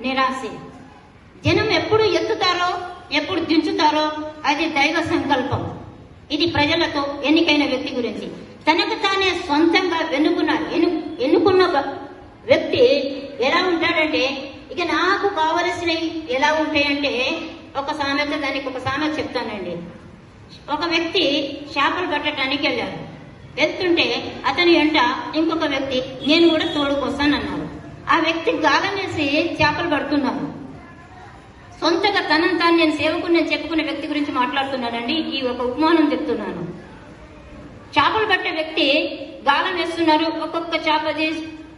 నిరాశ. జనం ఎప్పుడు ఎత్తుతారో ఎప్పుడు దించుతారో అది దైవ సంకల్పం. ఇది ప్రజలతో ఎన్నికైన వ్యక్తి గురించి. తనకు తానే సొంతంగా ఎన్నుకున్న వ్యక్తి ఎలా ఉంటాడంటే, ఇక నాకు కావలసినవి ఎలా ఉంటాయంటే, దానికి ఒక సామెత చెప్తానండి. ఒక వ్యక్తి చేపలు పట్టడానికి వెళ్ళాడు. వెళ్తుంటే అతని వెంట ఇంకొక వ్యక్తి నేను కూడా తోడుకొస్తానన్నాడు. ఆ వ్యక్తి గాలం వేసి చేపలు పడుతున్నారు. సొంతగా తనంతా నేను సేవకుని చెప్పుకునే వ్యక్తి గురించి మాట్లాడుతున్నానండి. ఈ ఒక ఉపమానం చెప్తున్నాను. చేపలు పట్టే వ్యక్తి గాలం వేస్తున్నారు. ఒక్కొక్క చేప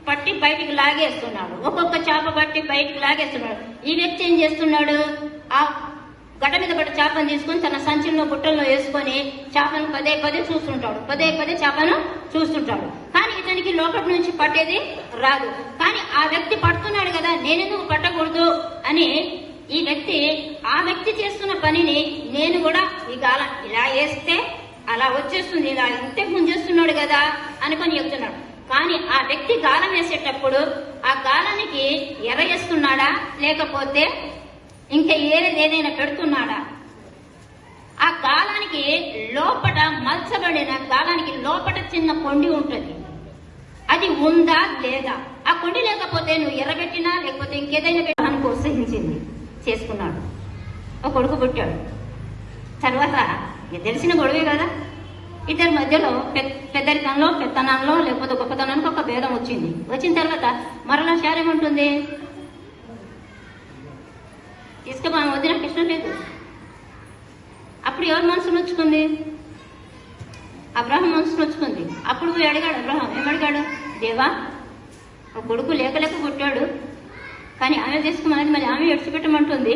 పట్టి బయటికి లాగేస్తున్నాడు. ఒక్కొక్క చేప పట్టి బయటికి లాగేస్తున్నాడు. ఈ వ్యక్తి ఏం చేస్తున్నాడు? ఆ గడ్డ మీద పడ్డ చేపను తీసుకుని తన సంచిలో బుట్టల్లో వేసుకొని చేపను పదే పదే చేపను చూస్తుంటాడు. కానీ ఇతనికి లోపటి నుంచి పట్టేది రాదు. కానీ ఆ వ్యక్తి పడుతున్నాడు కదా, నేనెందుకు పట్టకూడదు అని ఈ వ్యక్తి ఆ వ్యక్తి చేస్తున్న పనిని నేను కూడా ఈ గాలం ఇలా వేస్తే అలా వచ్చేస్తుంది, ఇలా ఇంతకు ముందు చేస్తున్నాడు కదా అనుకొని చెప్తున్నాడు. కానీ ఆ వ్యక్తి గాలం వేసేటప్పుడు ఆ గాలానికి ఎర వేస్తున్నాడా లేకపోతే ఇంకా ఏదైనా పెడుతున్నాడా? ఆ గాలానికి లోపట మలచబడిన గాలానికి లోపట చిన్న కొండి ఉంటుంది. అది ఉందా లేదా? ఆ కొండి లేకపోతే నువ్వు ఎర్రబెట్టినా లేకపోతే ఇంకేదైనా పెట్టాలని ప్రోత్సహించింది. చేసుకున్నాడు. ఒక కొడుకు పుట్టాడు. తర్వాత తెలిసిన గొడవే కదా, ఇద్దరి మధ్యలో పెద్దరికంలో పెత్తనంలో లేకపోతే గొప్పతనానికి ఒక భేదం వచ్చింది. వచ్చిన తర్వాత మరలా శారేమంటుంది, తీసుకుమా వద్దు, నాకు ఇష్టం లేదు. అప్పుడు ఎవరి మనసు నొచ్చుకుంది? అబ్రహాం మనసు నొచ్చుకుంది. అప్పుడు పోయి అడిగాడు అబ్రహాం. ఏమడిగాడు? దేవా, ఒక కొడుకు లేక పుట్టాడు, కానీ ఆమె తీసుకున్నది మరి ఆమె ఎడిచిపెట్టమంటుంది.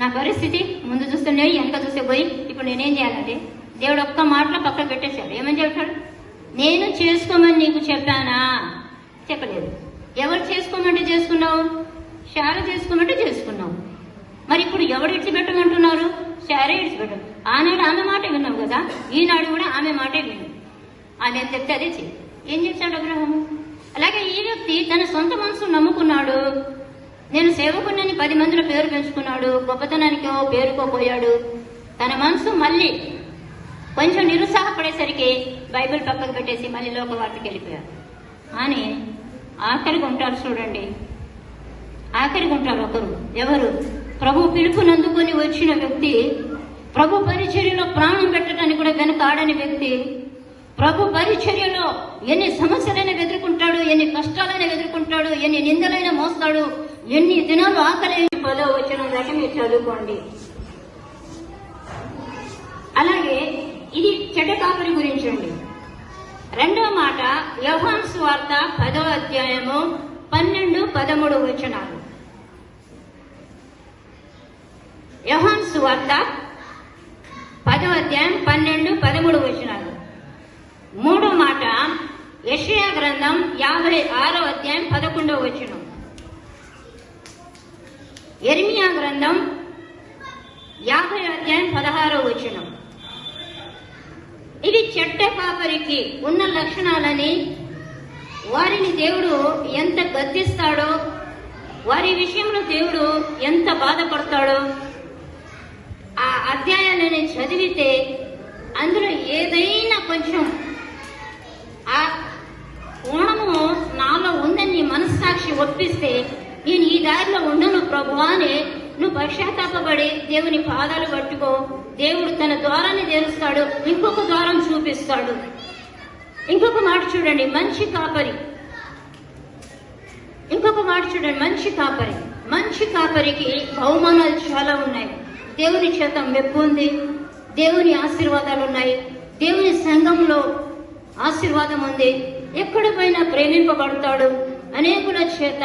నా పరిస్థితి ముందు చూస్తుండే వెనక చూస్తే పోయి ఇప్పుడు నేనేం చేయాలంటే దేవుడు ఒక్క మాటలో పక్కన పెట్టేశాడు. ఏమని చెప్తాడు? నేను చేసుకోమని నీకు చెప్పానా? చెప్పలేదు. ఎవరు చేసుకోమంటే చేసుకున్నావు? శార చేసుకోమంటే చేసుకున్నావు. మరి ఇప్పుడు ఎవరు ఇడిచిపెట్టమంటున్నారు? శారే ఇడిచిపెట్టావు. ఆనాడు ఆమె మాట విన్నావు కదా, ఈనాడు కూడా ఆమె మాటే విను. ఆమె చెప్తే అదే చెయ్యి. ఏం చేశాడు అబ్రహాము? అలాగే ఈ వ్యక్తి తన సొంత మనసు నమ్ముకున్నాడు. నేను సేవకుడిని 10 మందిలో పేరు పెంచుకున్నాడు. గొప్పతనానికో పేరుకో పోయాడు. తన మనసు మళ్ళీ కొంచెం నిరుత్సాహపడేసరికి బైబిల్ పక్కకు పెట్టేసి మళ్ళీ లోకవార్తకి వెళ్ళిపోయారు. అని ఆఖరికి ఉంటారు చూడండి, ఆఖరికి ఉంటారు ఒకరు. ఎవరు? ప్రభు పిలుపునందుకొని వచ్చిన వ్యక్తి, ప్రభు పరిచర్యలో ప్రాణం పెట్టడానికి కూడా వెనకాడని వ్యక్తి, ప్రభు పరిచర్యలో ఎన్ని సమస్యలైనా ఎదుర్కొంటాడు, ఎన్ని కష్టాలైనా ఎదుర్కొంటాడు, ఎన్ని నిందలైనా మోస్తాడు, ఎన్ని దినాలు ఆకలి 10వ వచనం దాకా మీరు చదువుకోండి. అలాగే ఇది చెడ్డ కాపరి గురించి అండి. రెండవ మాట యోహాను సువార్త 10వ అధ్యాయము 12, 13 వచనాలు. యోహాను సువార్త 10వ అధ్యాయం 12, 13 వచనాలు. మూడో మాట యెషయా గ్రంథం 56వ అధ్యాయం 11వ వచనం. యెరెమీయా గ్రంథం 50వ అధ్యాయం 16వ వచనం. ఇవి చెడ్డ కాపరికి ఉన్న లక్షణాలని, వారిని దేవుడు ఎంత గద్దిస్తాడో, వారి విషయంలో దేవుడు ఎంత బాధపడతాడో ఆ అధ్యాయాలని చదివితే అందులో ఏదైనా కొంచెం ఆ కోణము నాలో ఉందని మనస్సాక్షి ఒప్పిస్తే నేను ఈ దారిలో ఉండను ప్రభు అని నువ్వు పశ్చాత్తాపడి దేవుని పాదాలు పట్టుకో. దేవుడు తన ద్వారాన్ని తెరుస్తాడు, ఇంకొక ద్వారం చూపిస్తాడు. ఇంకొక మాట చూడండి, మంచి కాపరి. ఇంకొక మాట చూడండి, మంచి కాపరి. మంచి కాపరికి బహుమానాలు చాలా ఉన్నాయి. దేవుని చేత మెప్పు ఉంది, దేవుని ఆశీర్వాదాలు ఉన్నాయి, దేవుని సంఘంలో ఆశీర్వాదం ఉంది. ఎక్కడ పోయినా ప్రేమింపబడతాడు. అనేకుల చేత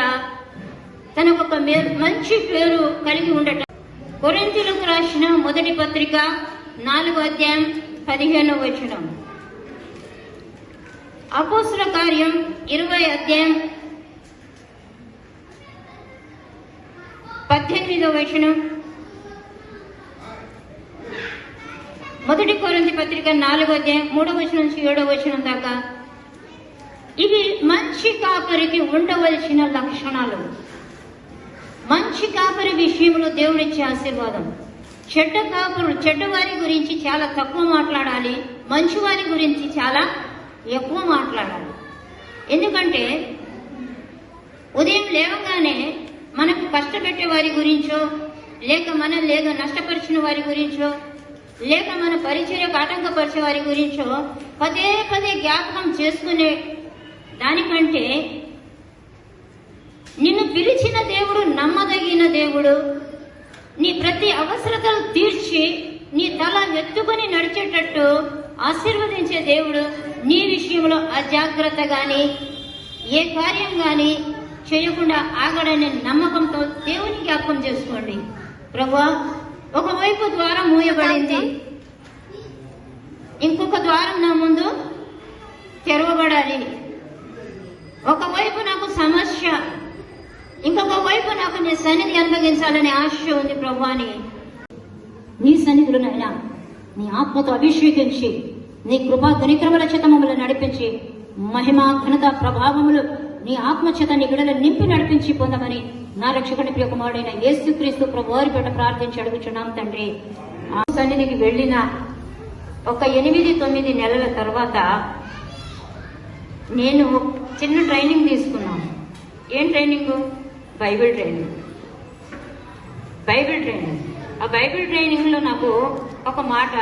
తనకొక మంచి పేరు కలిగి ఉండటం. కొరింథీయులకు రాసిన మొదటి పత్రిక 4వ అధ్యాయం 15వ వచనం. అపోస్తలుల కార్యం 20వ అధ్యాయం 18వ వచనం. మొదటి కొరింథీ పత్రిక 4వ అధ్యాయం 3వ వచనం నుంచి 7వ వచనం దాకా. ఇవి మంచి కాపరికి ఉండవలసిన లక్షణాలు. కాపరి విషయంలో దేవుడిచ్చే ఆశీర్వాదం. చెడ్డ కాపరులు, చెడ్డవారి గురించి చాలా తక్కువ మాట్లాడాలి, మంచివారి గురించి చాలా ఎక్కువ మాట్లాడాలి. ఎందుకంటే ఉదయం లేవగానే మనకు కష్టపెట్టే వారి గురించో, లేక మనల్ని ఏదో నష్టపరిచిన వారి గురించో, లేక మన పరిచర్యకు ఆటంకపరిచే వారి గురించో పదే పదే జ్ఞాపకం చేసుకునే దానికంటే నిన్ను పిలిచిన దేవుడు నమ్మదగిన దేవుడు, నీ ప్రతి అవసరతలు తీర్చి నీ తల ఎత్తుకుని నడిచేటట్టు ఆశీర్వదించే దేవుడు నీ విషయంలో అజాగ్రత్త గాని ఏ కార్యం గాని చేయకుండా ఆగడనే నమ్మకంతో దేవుని జ్ఞాపకం చేసుకోండి. ప్రభువా, ఒకవైపు ద్వారం మూయబడింది, ఇంకొక ద్వారం నా ముందు తెరవబడాలి. ఒకవైపు నాకు సమస్య, ఇంకొక వైపు నాకు నీ సన్నిధి అనుభవించాలనే ఆశ ఉంది ప్రభువా. నీ సన్నిధులనైనా నీ ఆత్మతో అభిషేకించి నీ కృపా ఘనిక్రమల చేత మమ్మల్ని నడిపించి మహిమ ఘనత ప్రభావములు నీ ఆత్మచేత నీ బిడ్డలను నింపి నడిపించి పొందమని నా రక్షకుని ప్రియ కుమారుడైన యేసుక్రీస్తు ప్రభువారి పేట ప్రార్థించి అడుగుచున్నాం తండ్రి. ఆ సన్నిధికి వెళ్ళిన ఒక 8-9 నెలల తర్వాత నేను చిన్న ట్రైనింగ్ తీసుకున్నాను. ఏం ట్రైనింగ్? Bible training. ఆ బైబిల్ ట్రైనింగ్ లో నాకు ఒక మాట,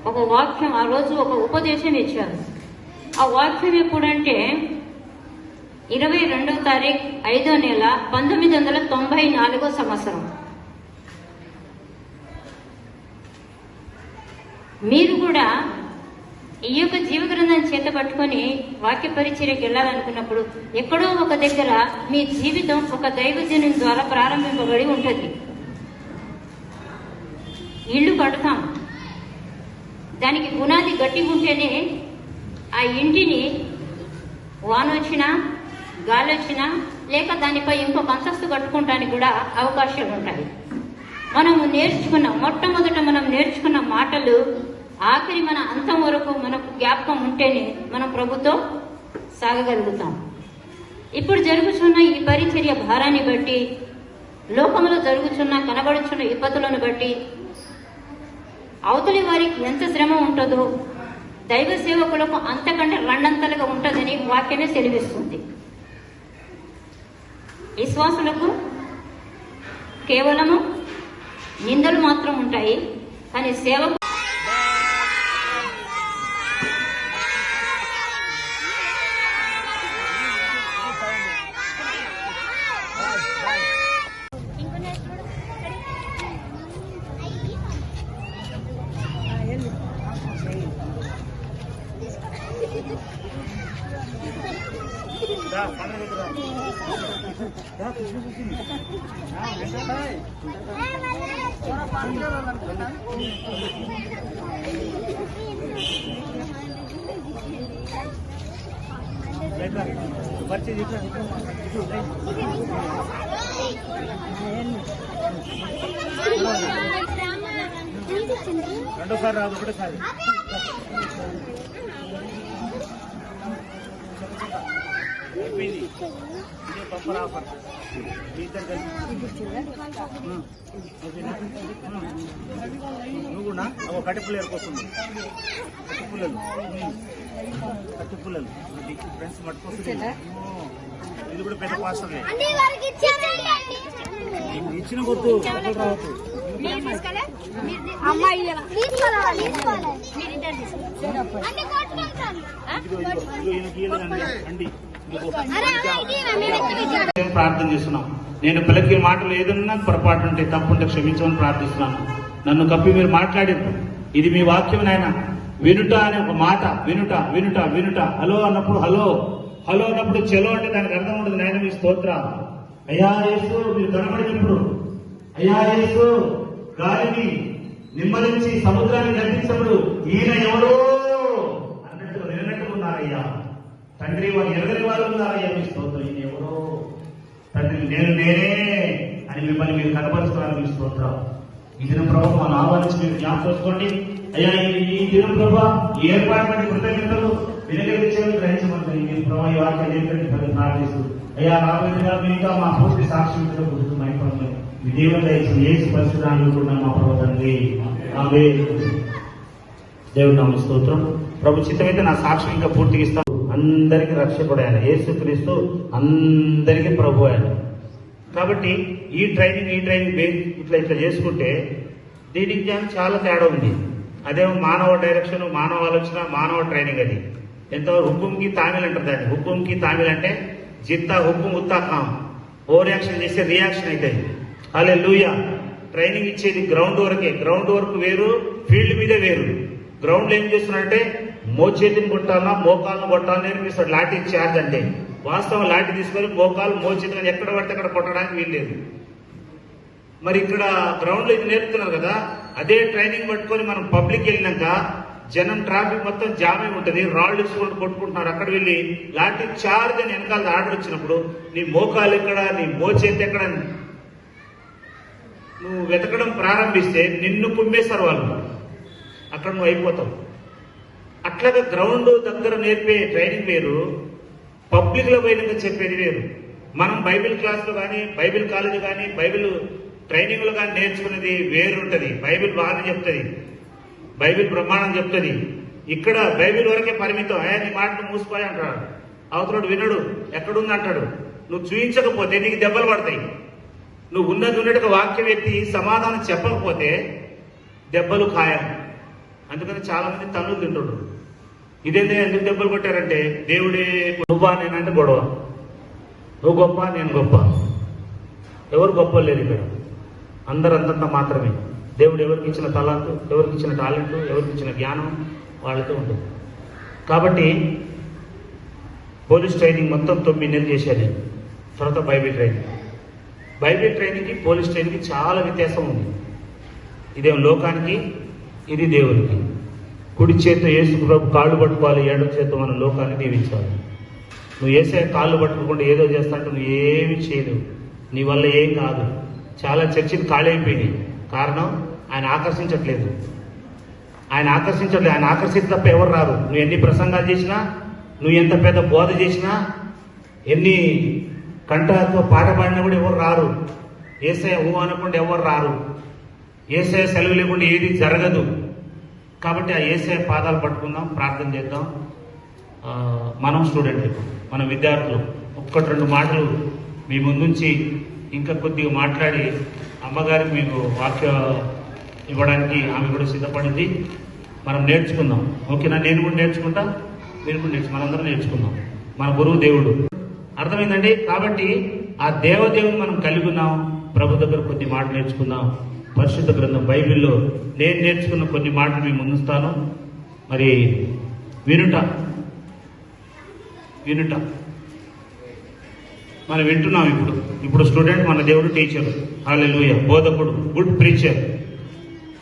ఒక వాక్యం, ఆ రోజు ఒక ఉపదేశం ఇచ్చారు. ఆ వాక్యం ఎప్పుడంటే 22వ తారీఖు 5వ నెల 1994 సంవత్సరం. మీరు కూడా ఈ యొక్క జీవగ్రంథాన్ని చేత పట్టుకొని వాక్య పరిచర్యకి వెళ్ళాలనుకున్నప్పుడు ఎక్కడో ఒక దగ్గర మీ జీవితం ఒక దైవజనం ద్వారా ప్రారంభింపబడి ఉంటుంది. ఇల్లు కడతాం, దానికి పునాది గట్టిగా ఉంటేనే ఆ ఇంటిని వాన వచ్చినా గాలి వచ్చినా లేక దానిపై ఇంకొక అంతస్తు కట్టుకోవడానికి కూడా అవకాశాలు ఉంటాయి. మొట్టమొదట మనం నేర్చుకున్న మాటలు ఆఖరి మన అంతం వరకు మనకు జ్ఞాపకం ఉంటేనే మనం ప్రభుతో సాగగలుగుతాం. ఇప్పుడు జరుగుతున్న ఈ పరిచర్య భారాన్ని బట్టి, లోకంలో జరుగుతున్న కనబడుచున్న ఇబ్బందులను బట్టి అవతలి వారికి ఎంత శ్రమ ఉంటుందో దైవ సేవకులకు అంతకంటే రెండంతలుగా ఉంటుందని వాక్యమే సెలవిస్తుంది. విశ్వాసులకు కేవలము నిందలు మాత్రం ఉంటాయి, కానీ సేవకు రెండోసారి రాదు, ఒకటేసారి బంపర్ ఆఫర్. నువ్వు కూడా కట్టి పుల్ల ఏర్కొస్తుంది. కట్టి పుల్లలు ఫ్రెండ్స్ మట్టుకొస్తుంది. ఇది కూడా పెద్ద పాస్టర్ ఇచ్చిన కొద్దు రావచ్చు. ప్రార్థన చేస్తున్నాం. నేను పిల్లకి మాటలు ఏదన్నా పొరపాటు ఉంటే తప్పుంటే క్షమించమని ప్రార్థిస్తున్నాను. నన్ను కప్పి మీరు మాట్లాడారు. ఇది మీ వాక్యం నాయన. వినుట అనే ఒక మాట, వినుట వినుట వినుట. హలో అన్నప్పుడు హలో, హలో అన్నప్పుడు చెలో అంటే దానికి అర్థం ఉండదు. నాయన మీ స్తోత్ర. అయ్యా యేసు మీరు కనబడినప్పుడు, అయ్యా యేసు గాలిని నిమ్మలించి సముద్రాన్ని గర్తించినప్పుడు ఈయన ఎవరో అన్నట్టు నిలనట్టుకున్నారయ్యా తండ్రి. వారు ఎరగని వారు ఉన్నారయ్యా మీ స్తోత్రం. ఈయన ఎవరో తండ్రి, నేనే అని మిమ్మల్ని మీరు కనపరుస్తున్నారు మీ స్తోత్రం. ఈ దినం ప్రభావం మనం ఆహ్వానించి మీరు జ్ఞాపకం చేసుకోండి అయ్యా. ఈ దినం ప్రభావ ఈ ఏర్పాటు కృతజ్ఞతలు వినగలించేవి గ్రహించమంటారు. ఈ ప్రభావ ఈ వాక్యాలు ఏంటంటే ప్రార్థిస్తూ అయ్యా రాబోయే ఇంకా మా పూర్తి సాక్షి గుర్తు విజయవంత యేసు పరిశుద్ధాన్ని కూడా మా ప్రభు తండ్రి. ఆమేన్. దేవుడి నామ స్తోత్రం. ప్రభు చిత్తమైతే నా సాక్ష్యం ఇంకా పూర్తిగా ఇస్తాను. అందరికీ రక్షకుడు ఆయన యేసుక్రీస్తు, అందరికీ ప్రభు ఆయన. కాబట్టి ఈ ట్రైనింగ్ ఇట్లా చేసుకుంటే దీనికి చాలా తేడా ఉంది. అదేమో మానవ డైరెక్షన్, మానవ ఆలోచన, మానవ ట్రైనింగ్. అది ఎంతో హుకుంకి తామిల్ అంటారు దాన్ని. హుకుంకి తామిల్ అంటే జిత్తా హుకుం ఉత్తా కాం. ఓవర్ యాక్షన్ చేస్తే రియాక్షన్ అవుతుంది. హల్లెలూయా. ట్రైనింగ్ ఇచ్చేది గ్రౌండ్ వరకే. గ్రౌండ్ వర్క్ వేరు, ఫీల్డ్ మీదే వేరు. గ్రౌండ్ లో ఏం చేస్తున్నాడంటే మోచేతిని కొట్టాలన్నా మోకాలను కొట్టాలని నేర్పిస్తాడు. లాఠీ చార్జ్ అంటే వాస్తవం లాఠీ తీసుకొని మోకాలు మోచేతిని ఎక్కడ పడితే అక్కడ కొట్టడానికి వీల్లేదు. మరి ఇక్కడ గ్రౌండ్ లో ఇది నేర్పుతున్నారు కదా, అదే ట్రైనింగ్ పట్టుకొని మనం పబ్లిక్ వెళ్ళినాక జనం ట్రాఫిక్ మొత్తం జామ్ అయి ఉంటుంది, రాళ్ళు ఇచ్చుకుంటూ కొట్టుకుంటున్నారు. అక్కడ వెళ్ళి లాఠీ చార్జ్ అని వెనకాల ఆర్డర్ వచ్చినప్పుడు నీ మోకాలు ఎక్కడ, నీ మోచేతి ఎక్కడ నువ్వు వెతకడం ప్రారంభిస్తే నిన్ను కుమ్మేస్తారు వాళ్ళు. అక్కడ నువ్వు అయిపోతావు. అట్లాగా గ్రౌండ్ దగ్గర నేర్పే ట్రైనింగ్ వేరు, పబ్లిక్ లో పోయినాక చెప్పేది వేరు. మనం బైబిల్ క్లాసులో కానీ, బైబిల్ కాలేజ్ కానీ, బైబిల్ ట్రైనింగ్ లో కానీ నేర్చుకునేది వేరుంటది. బైబిల్ బాగానే చెప్తుంది, బైబిల్ బ్రహ్మాండం చెప్తుంది. ఇక్కడ బైబిల్ వరకే పరిమితం. నీ మాటను మూసిపోయి అంటాడు, అవతలడు వినడు, ఎక్కడుంది అంటాడు. నువ్వు చూయించకపోతే నీకు దెబ్బలు పడతాయి. నువ్వు ఉన్నట్టుగా వాక్యం ఎత్తి సమాధానం చెప్పకపోతే దెబ్బలు ఖాయం. అందుకని చాలా మంది తన్నులు తింటుండ్రు. ఇదేంటే ఎందుకు దెబ్బలు కొట్టారంటే దేవుడే నువ్వా నేనంటే గొడవ. నువ్వు గొప్ప, నేను గొప్ప. ఎవరు గొప్ప లేదు ఇక్కడ. అందరు అంతంత మాత్రమే. దేవుడు ఎవరికి ఇచ్చిన తలాంతు, ఎవరికి ఇచ్చిన టాలెంట్, ఎవరికి ఇచ్చిన జ్ఞానం వాళ్ళతో ఉంటుంది. కాబట్టి పోలీస్ ట్రైనింగ్ మొత్తం 9 నెలలు చేశాను. తర్వాత బైబిల్ ట్రైనింగ్కి పోలీస్ ట్రైనింగ్కి చాలా వ్యత్యాసం ఉంది. ఇదేం లోకానికి, ఇది దేవునికి. కుడి చేత యేసు ప్రభు కాళ్ళు పట్టుకోవాలి, ఎడమ చేత మన లోకాన్ని దీవించాలి. నువ్వు వేసే కాళ్ళు పట్టుకోకుండా ఏదో చేస్తా అంటే నువ్వు ఏమి చేయలేవు, నీ వల్ల ఏం కాదు. చాలా చర్చిలు ఖాళీ అయిపోయినాయి. కారణం ఆయన ఆకర్షించట్లేదు. ఆయన ఆకర్షించి తప్ప ఎవరు రారు. నువ్వు ఎన్ని ప్రసంగాలు చేసినా, నువ్వు ఎంత పెద్ద బోధ చేసినా, ఎన్ని కంఠతో పాట పాడినా కూడా ఎవరు రారు. యేసయ్య ఊ అనకుండా ఎవరు రారు. యేసయ్య సెలవు లేకుండా ఏది జరగదు. కాబట్టి ఆ యేసయ్య పాదాలు పట్టుకుందాం, ప్రార్థన చేద్దాం. మనం స్టూడెంట్లు, మన విద్యార్థులు 1-2 మాటలు మీ ముందుంచి ఇంకా కొద్దిగా మాట్లాడి అమ్మగారికి మీకు వాక్య ఇవ్వడానికి ఆమె కూడా సిద్ధపడింది. మనం నేర్చుకుందాం. ఓకేనా? నేను కూడా నేర్చుకుంటా, మీరు కూడా మనందరం నేర్చుకుందాం. మన గురువు దేవుడు. అర్థమైందండి? కాబట్టి ఆ దేవదేవుని మనం కలిగి ఉన్నాం. ప్రభు దగ్గర కొద్ది మాటలు నేర్చుకుందాం. పరిశుద్ధ గ్రంథం బైబిల్లో నేను నేర్చుకున్న కొన్ని మాటలు మీ ముందుస్తాను. మరి వినుట మనం వింటున్నాం. ఇప్పుడు స్టూడెంట్, మన దేవుడు టీచర్. హల్లెలూయా. బోధకుడు, గుడ్ ప్రీచర్,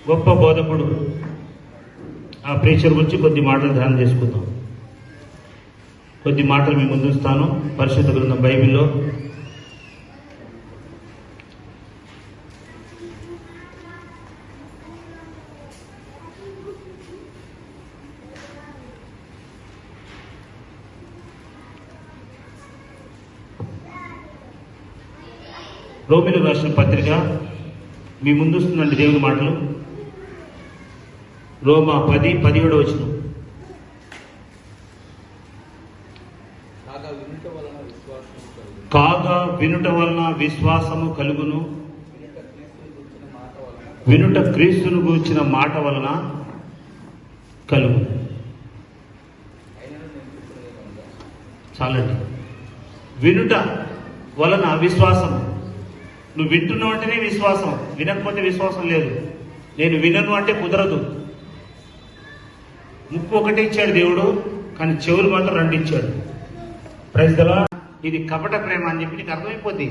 గొప్ప బోధకుడు. ఆ ప్రీచర్ గురించి కొద్ది మాటలు ధ్యానం చేసుకుందాం. కొద్ది మాటలు మీ ముందుస్తాను. పరిశుద్ధ గ్రంథం బైబిల్లో రోమిలకు రాసిన పత్రిక మీ ముందుస్తుందండి దేవుని మాటలు. రోమా 10:17 వచనం. కాగా వినుట వలన విశ్వాసము కలుగును, వినుట క్రీస్తును గూర్చిన మాట వలన కలుగును. చాలండి. వినుట వలన విశ్వాసం. నువ్వు వింటున్నావు అంటేనే విశ్వాసం, వినకపోతే విశ్వాసం లేదు. నేను వినను అంటే కుదరదు. ముక్కు ఒకటే ఇచ్చాడు దేవుడు, కానీ చెవులు మాత్రం 2 ఇచ్చాడు. Praise the lord. ఇది కపట ప్రేమ అని చెప్పి నీకు అర్థమైపోద్ది,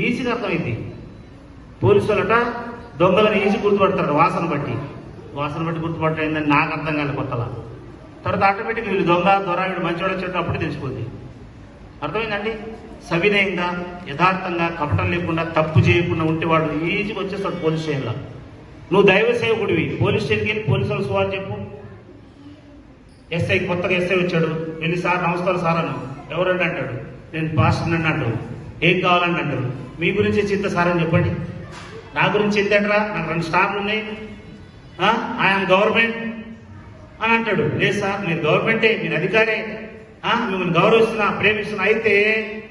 ఈజీగా అర్థమైంది. పోలీసు వాళ్ళట దొంగలను ఈజీ గుర్తుపడతారు వాసన బట్టి గుర్తుపట్టయిందని నాకు అర్థం కాదు కొత్తలా. తర్వాత ఆటోమేటిక్గా వీళ్ళు దొంగ దొర వీడు మంచివాడు చెట్టు అప్పుడే తెలిసిపోద్ది. అర్థమైందండి? సవినయంగా, యథార్థంగా, కపటం లేకుండా, తప్పు చేయకుండా ఉంటే వాడు ఈజీగా వచ్చేస్తాడు పోలీస్ స్టేషన్లో. నువ్వు దైవ సేవకుడివి, పోలీస్ స్టేషన్కి వెళ్ళి పోలీసు వాళ్ళు సువార్త చెప్పు. కొత్తగా ఎస్ఐ వచ్చాడు, వెళ్ళి సార్ నమస్కారం సార్ అను. ఎవరండి అంటాడు, నేను పాస్టర్ అన్నట్టు. ఏం కావాలని అంటారు. మీ గురించి చింత సార్ అని చెప్పండి. నా గురించి చింత అంటారా? నాకు 2 స్టార్లు ఉన్నాయి, ఐఎమ్ గవర్నమెంట్ అని అంటాడు. లేదు సార్, మీరు గవర్నమెంటే, మీరు అధికారే, మిమ్మల్ని గౌరవిస్తున్నా, ప్రేమిస్తున్నా. అయితే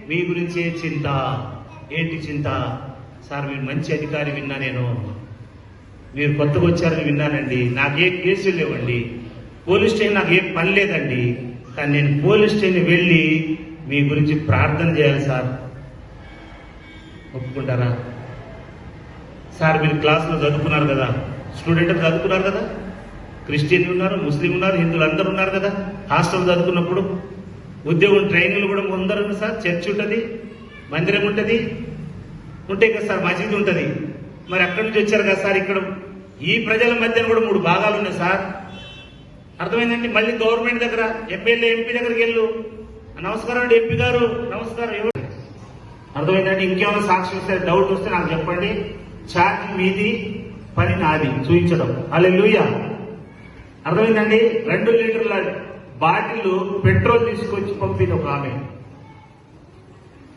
మీ గురించే చింత. ఏంటి చింత? సార్ మీరు మంచి అధికారి విన్నా, నేను మీరు కొత్తగా వచ్చారని విన్నానండి, నాకే కేసులు లేవండి, పోలీస్ స్టేషన్ నాకు ఏం పని లేదండి, కానీ నేను పోలీస్ స్టేషన్ వెళ్ళి మీ గురించి ప్రార్థన చేయాలి సార్, ఒప్పుకుంటారా? సార్ మీరు క్లాసులో చదువుకున్నారు కదా, స్టూడెంట్ చదువుకున్నారు కదా, క్రిస్టియన్లు ఉన్నారు, ముస్లిం ఉన్నారు, హిందువులు అందరూ ఉన్నారు కదా, హాస్టల్ చదువుకున్నప్పుడు ఉద్యోగం ట్రైనింగ్లు కూడా అందరూ సార్, చర్చ్ ఉంటుంది, మందిరం ఉంటుంది, ఉంటాయి కదా సార్, మసీదు ఉంటుంది. మరి అక్కడి నుంచి వచ్చారు కదా సార్, ఇక్కడ ఈ ప్రజల మధ్యన కూడా 3 భాగాలు ఉన్నాయి సార్. అర్థమైందండి? మళ్ళీ గవర్నమెంట్ దగ్గర ఎమ్మెల్యే ఎంపీ దగ్గరికి వెళ్ళు, నమస్కారం అండి ఎంపీ గారు, నమస్కారం. ఎవరు? అర్థమైందండి? ఇంకేమైనా సాక్ష్యం వస్తే, డౌట్ వస్తే నాకు చెప్పండి. ఛార్జ్ మీది, పని నాది చూపించడం. హల్లెలూయా. అర్థమైందండి? 2 లీటర్ల బాటిల్ పెట్రోల్ తీసుకొచ్చి పంపింది ఒక ఆమె.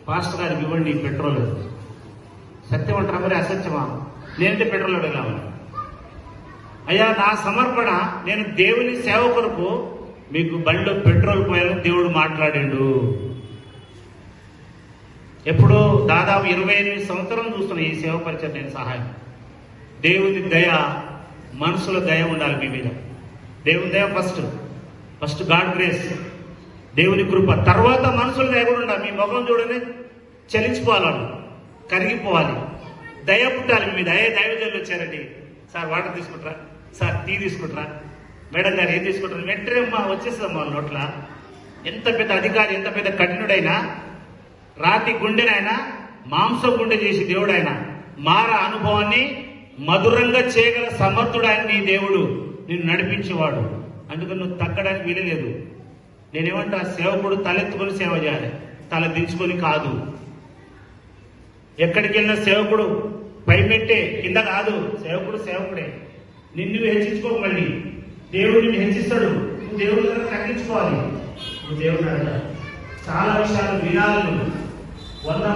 పాస్టర్ గారికి ఇవ్వండి పెట్రోల్. సత్యం అంటారా మరి అసత్యమా? నేనంటే పెట్రోల్ అడగాలి. అయ్యా నా సమర్పణ, నేను దేవుని సేవ కొరకు మీకు బండిలో పెట్రోల్ పోయాలని దేవుడు మాట్లాడాడు. ఎప్పుడో దాదాపు 28 సంవత్సరం చూస్తున్నా ఈ సేవ పరిచయం నేను సహాయం. దేవుని దయ, మనుషుల దయ ఉండాలి మీ మీద. దేవుని దయ ఫస్ట్ గాడ్ గ్రేస్, దేవుని కృప, తర్వాత మనుషుల దయ కూడా ఉండాలి. మీ ముఖం చూడని చలించిపోవాలి, కరిగిపోవాలి, దయ పుట్టాలి మీ దయ. దైవజనులు వచ్చారండి, సార్ వాటర్ తీసుకుంటారా, సార్ టీ తీసుకుంటారా, మేడం గారు ఏం తీసుకుంటారు, వెంటనే వచ్చేస్తుందమ్మా నోట్ల. ఎంత పెద్ద అధికారి, ఎంత పెద్ద కఠినుడైనా, రాతి గుండెనైనా మాంసం గుండె చేసి దేవుడు ఆయన మార అనుభవాన్ని మధురంగా చేయగల సమర్థుడు ఆయన. నీ దేవుడు నిన్ను నడిపించేవాడు. అందుకని నువ్వు తగ్గడానికి వీలలేదు. నేనేమంటా, సేవకుడు తలెత్తుకొని సేవ చేయాలి, తల దించుకొని కాదు. ఎక్కడికి వెళ్ళిన సేవకుడు పైమెట్టే, కింద కాదు. సేవకుడే. నిన్ను హెచ్చించుకోకు, మళ్ళీ దేవుడు నిన్ను హెచ్చిస్తాడు. నువ్వు దేవుడి దగ్గర తగ్గించుకోవాలి. నువ్వు దేవుడు చాలా విషయాలు వినాలి. 100